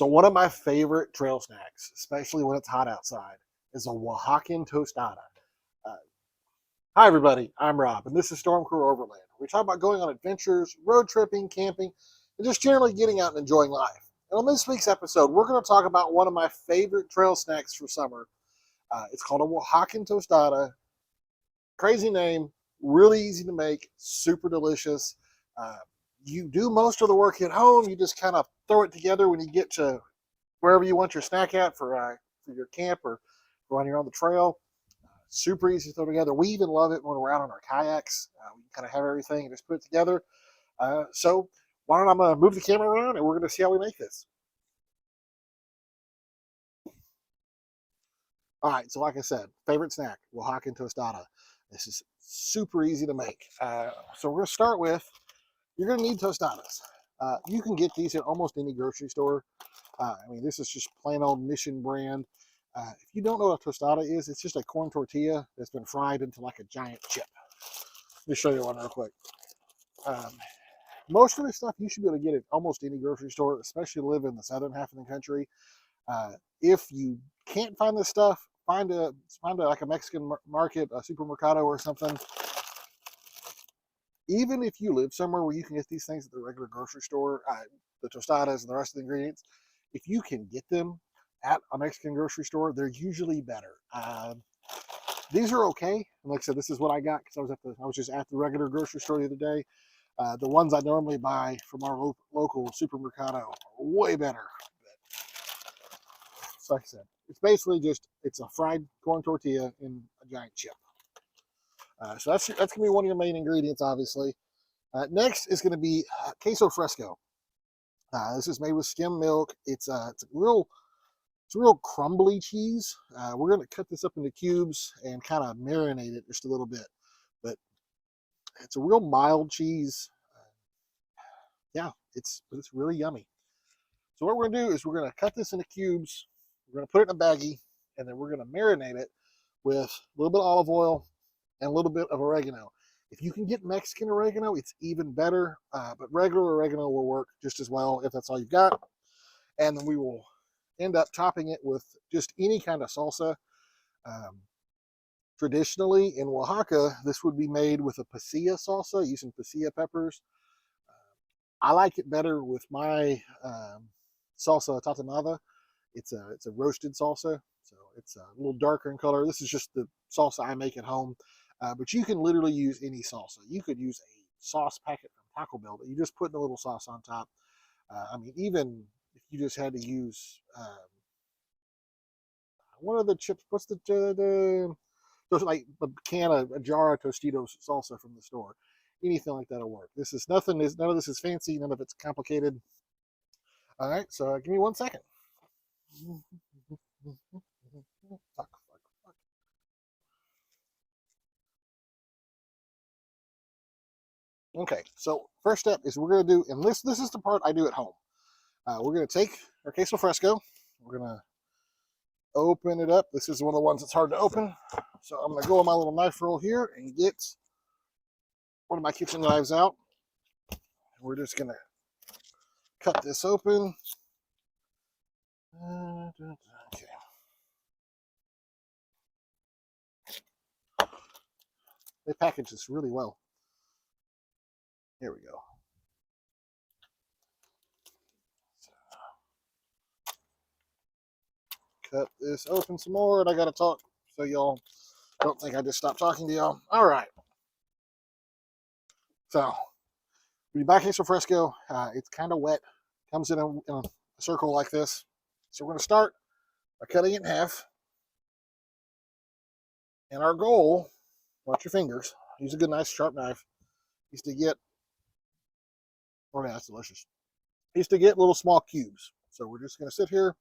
So one of my favorite trail snacks, especially when it's hot outside, is a Oaxacan Tostada. Uh, Hi everybody, I'm Rob, and this is Storm Crew Overland. We talk about going on adventures, road tripping, camping, and just generally getting out and enjoying life. And on this week's episode, we're going to talk about one of my favorite trail snacks for summer. It's called a Oaxacan Tostada. Crazy name, really easy to make, super delicious. Uh, you do most of the work at home. You just kind of throw it together when you get to wherever you want your snack at for your camp or when you're on the trail. Super easy to throw together. We even love it when we're out on our kayaks. We kind of have everything and just put it together. So why don't I move the camera around and we're going to see how we make this. All right, so like I said, favorite snack, Oaxacan Tostada. This is super easy to make. So we're going to start with, you're going to need tostadas. You can get these at almost any grocery store. This is just plain old Mission brand. If you don't know what a tostada is, it's just a corn tortilla that's been fried into like a giant chip. Let me show you one real quick. Most of this stuff you should be able to get at almost any grocery store, especially live in the southern half of the country. If you can't find this stuff, find a like a Mexican market, a supermercado or something. Even if you live somewhere where you can get these things at the regular grocery store, the tostadas and the rest of the ingredients, if you can get them at a Mexican grocery store, they're usually better. These are okay. And like I said, this is what I got because I was just at the regular grocery store the other day. The ones I normally buy from our local supermercado are way better. So like I said, it's basically it's a fried corn tortilla in a giant chip. So that's going to be one of your main ingredients, obviously. Next is going to be queso fresco. This is made with skim milk. It's a real crumbly cheese. We're going to cut this up into cubes and kind of marinate it just a little bit. But it's a real mild cheese. Yeah, it's really yummy. So what we're going to do is we're going to cut this into cubes. We're going to put it in a baggie, and then we're going to marinate it with a little bit of olive oil and a little bit of oregano. If you can get Mexican oregano, it's even better, but regular oregano will work just as well if that's all you've got. And then we will end up topping it with just any kind of salsa. Traditionally in Oaxaca, this would be made with a pasilla salsa using pasilla peppers. I like it better with my salsa tatemada. It's a roasted salsa, so it's a little darker in color. This is just the salsa I make at home, but you can literally use any salsa. You could use a sauce packet from Taco Bell that you just put in a little sauce on top. Even if you just had to use one of the chips, what's those like a jar of Tostitos salsa from the store. Anything like that'll work. None of this is fancy. None of it's complicated. All right, so give me 1 second. Okay, so first step is we're going to do, and this is the part I do at home. We're going to take our queso fresco. We're going to open it up. This is one of the ones that's hard to open. So I'm going to go on my little knife roll here and get one of my kitchen knives out. We're just going to cut this open. Okay. They package this really well. Here we go. Cut this open some more, and I got to talk so y'all don't think I just stopped talking to y'all. All right. So, we buy queso fresco. It's kind of wet. Comes in a circle like this. So we're going to start by cutting it in half. And our goal, watch your fingers, use a good, nice, sharp knife, is to get, oh yeah, that's delicious, is to get little small cubes. So we're just going to sit here,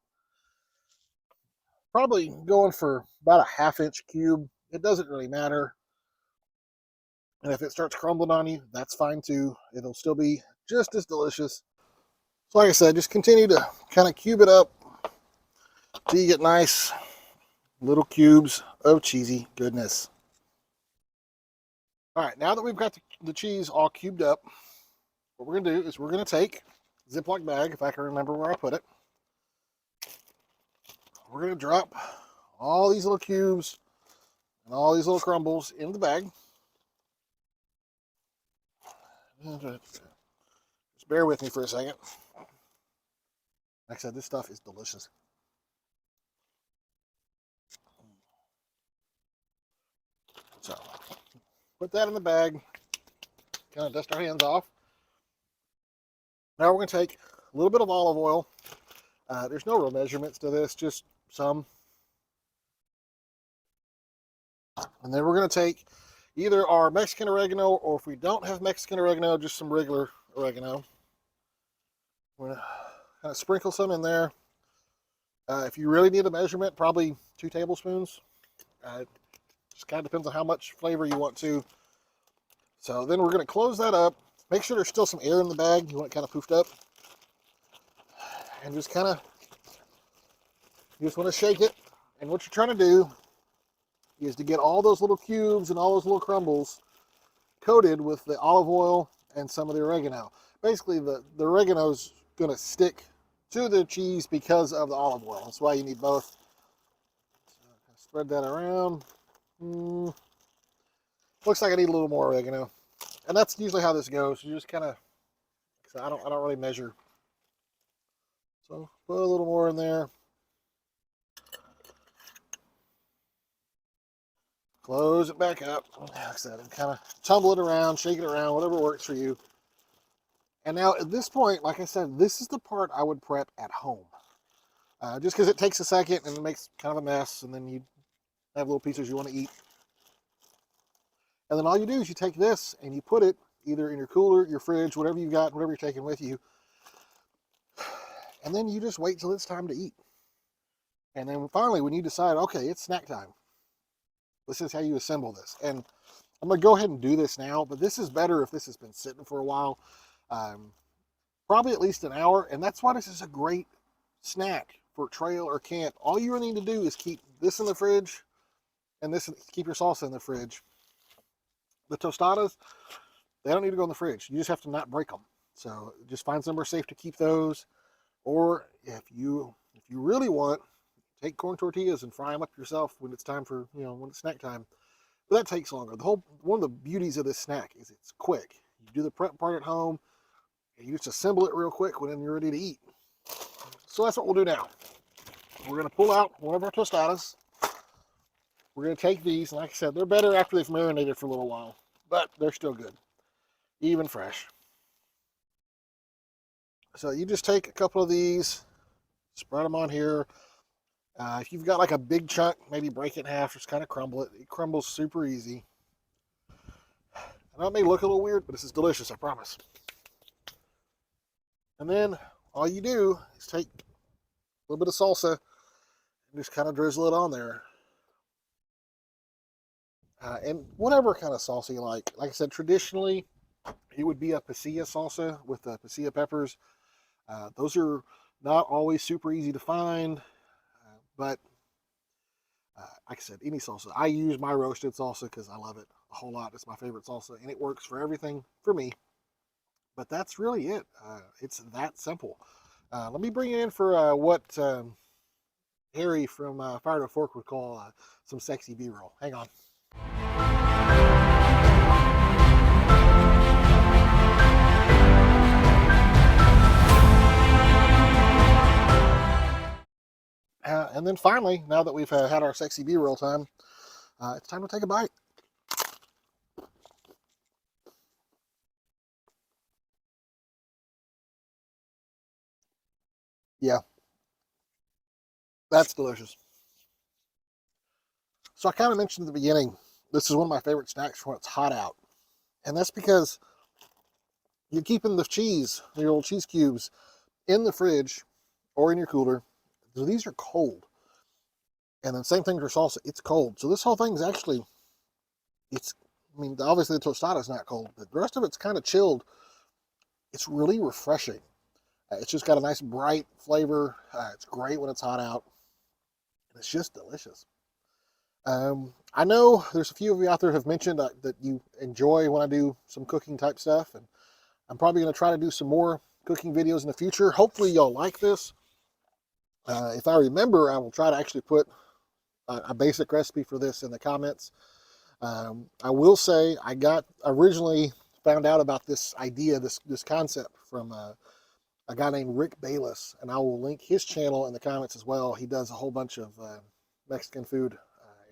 probably going for about a ½ inch cube. It doesn't really matter. And if it starts crumbling on you, that's fine too. It'll still be just as delicious. So like I said, just continue to kind of cube it up till you get nice little cubes of cheesy goodness. All right, now that we've got the cheese all cubed up, what we're going to do is we're going to take a Ziploc bag, if I can remember where I put it. we're going to drop all these little cubes and all these little crumbles in the bag. Just bear with me for a second. Like I said, this stuff is delicious. So, put that in the bag. Kind of dust our hands off. Now we're going to take a little bit of olive oil. There's no real measurements to this, just some. And then we're going to take either our Mexican oregano, or if we don't have Mexican oregano, just some regular oregano. We're going to kind of sprinkle some in there. If you really need a measurement, probably 2 tablespoons. Just kind of depends on how much flavor you want to. So then we're going to close that up. Make sure there's still some air in the bag. You want it kind of poofed up. And just kind of, you just want to shake it. And what you're trying to do is to get all those little cubes and all those little crumbles coated with the olive oil and some of the oregano. Basically, the oregano's going to stick to the cheese because of the olive oil. That's why you need both. So spread that around. Looks like I need a little more oregano. And that's usually how this goes. You just kind of, I don't really measure. So put a little more in there. Close it back up. Like I said, and kind of tumble it around, shake it around, whatever works for you. And now at this point, like I said, this is the part I would prep at home. Just because it takes a second and it makes kind of a mess, and then you have little pieces you want to eat. And then all you do is you take this and you put it either in your cooler, your fridge, whatever you got, whatever you're taking with you. And then you just wait till it's time to eat. And then finally, when you decide, okay, it's snack time, this is how you assemble this. And I'm going to go ahead and do this now, but this is better if this has been sitting for a while. Probably at least an hour. And that's why this is a great snack for trail or camp. All you really need to do is keep this in the fridge and this, keep your salsa in the fridge. The tostadas, they don't need to go in the fridge. You just have to not break them. So just find somewhere safe to keep those. Or if you really want, take corn tortillas and fry them up yourself when it's time for, when it's snack time. But that takes longer. One of the beauties of this snack is it's quick. You do the prep part at home, and you just assemble it real quick when you're ready to eat. So that's what we'll do now. We're going to pull out one of our tostadas. We're going to take these, and like I said, they're better after they've marinated for a little while, but they're still good, even fresh. So you just take a couple of these, spread them on here. If you've got like a big chunk, maybe break it in half, just kind of crumble it. It crumbles super easy. I know it may look a little weird, but this is delicious, I promise. And then all you do is take a little bit of salsa and just kind of drizzle it on there. And whatever kind of salsa you like. Like I said, traditionally, it would be a pasilla salsa with the pasilla peppers. Those are not always super easy to find, but like I said, any salsa. I use my roasted salsa because I love it a whole lot. It's my favorite salsa, and it works for everything for me. But that's really it. It's that simple. Let me bring you in for what Harry from Fire to Fork would call some sexy B-roll. Hang on. And then finally, now that we've had our sexy B-roll time, it's time to take a bite. Yeah, that's delicious. So I kind of mentioned at the beginning, this is one of my favorite snacks when it's hot out. And that's because you're keeping the cheese, your old cheese cubes, in the fridge or in your cooler. So these are cold. And then same thing for salsa, it's cold. So this whole thing is actually, obviously the tostada is not cold, but the rest of it's kind of chilled. It's really refreshing. It's just got a nice bright flavor. It's great when it's hot out. It's just delicious. I know there's a few of you out there who have mentioned that you enjoy when I do some cooking type stuff, and I'm probably going to try to do some more cooking videos in the future. Hopefully y'all like this. If I remember, I will try to actually put a basic recipe for this in the comments. I will say I originally found out about this idea, this concept from a guy named Rick Bayless, and I will link his channel in the comments as well. He does a whole bunch of Mexican food.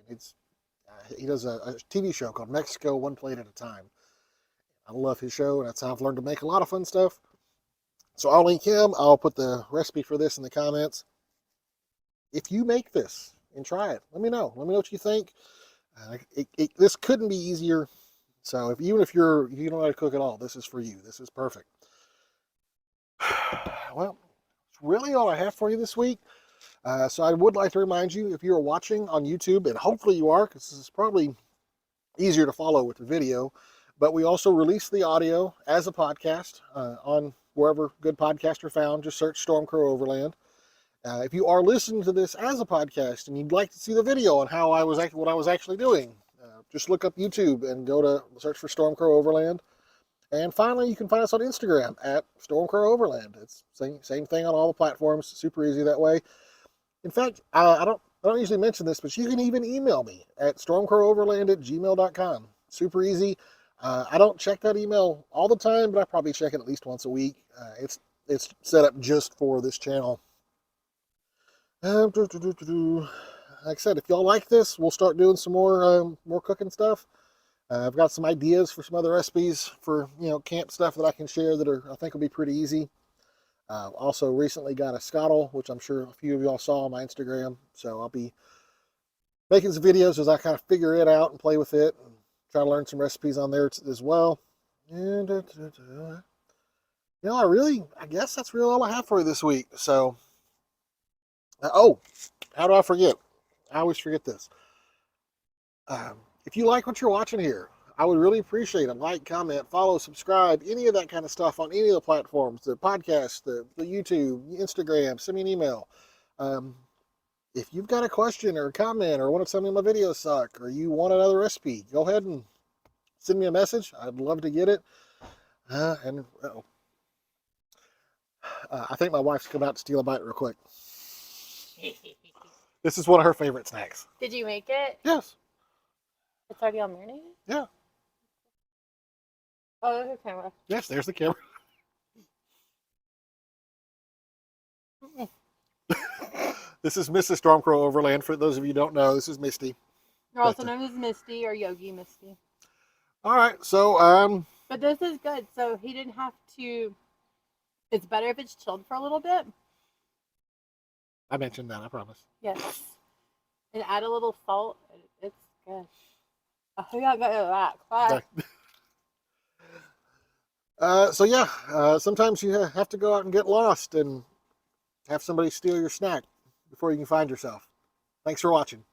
He does a TV show called Mexico One Plate at a Time. I love his show, and that's how I've learned to make a lot of fun stuff. So I'll link him. I'll put the recipe for this in the comments. If you make this and try it, let me know. Let me know what you think. This couldn't be easier. So even if you don't know how to cook at all, this is for you. This is perfect. Well, that's really all I have for you this week. So I would like to remind you, if you're watching on YouTube, and hopefully you are, because this is probably easier to follow with the video, but we also release the audio as a podcast on wherever good podcasts are found. Just search Stormcrow Overland. If you are listening to this as a podcast and you'd like to see the video on how what I was actually doing, just look up YouTube and go to search for Stormcrow Overland. And finally, you can find us on Instagram at Stormcrow Overland. It's same thing on all the platforms. Super easy that way. In fact, I don't usually mention this, but you can even email me at stormcrowoverland@gmail.com. Super easy. I don't check that email all the time, but I probably check it at least once a week. It's set up just for this channel. Like I said, if y'all like this, we'll start doing some more cooking stuff. I've got some ideas for some other recipes for camp stuff that I can share that I think will be pretty easy. Also recently got a scuttle, which I'm sure a few of y'all saw on my Instagram. So I'll be making some videos as I kind of figure it out and play with it and try to learn some recipes on there as well. And I guess that's really all I have for you this week. So oh, how do I forget? I always forget this. If you like what you're watching here, I would really appreciate a like, comment, follow, subscribe, any of that kind of stuff on any of the platforms, the podcast, the YouTube, Instagram, send me an email. If you've got a question or a comment or want to tell me my videos suck or you want another recipe, go ahead and send me a message. I'd love to get it. I think my wife's come out to steal a bite real quick. This is one of her favorite snacks. Did you make it? Yes. It's already all marinated? Yeah. Oh, there's the camera. Yes, there's the camera. This is Mrs. Stormcrow Overland. For those of you who don't know, this is Misty. You're also known as Misty or Yogi Misty. All right, so but this is good. So he didn't have to. It's better if it's chilled for a little bit. I mentioned that, I promise. Yes. And add a little salt. It's good. I think I got that. So yeah, sometimes you have to go out and get lost and have somebody steal your snack before you can find yourself. Thanks for watching.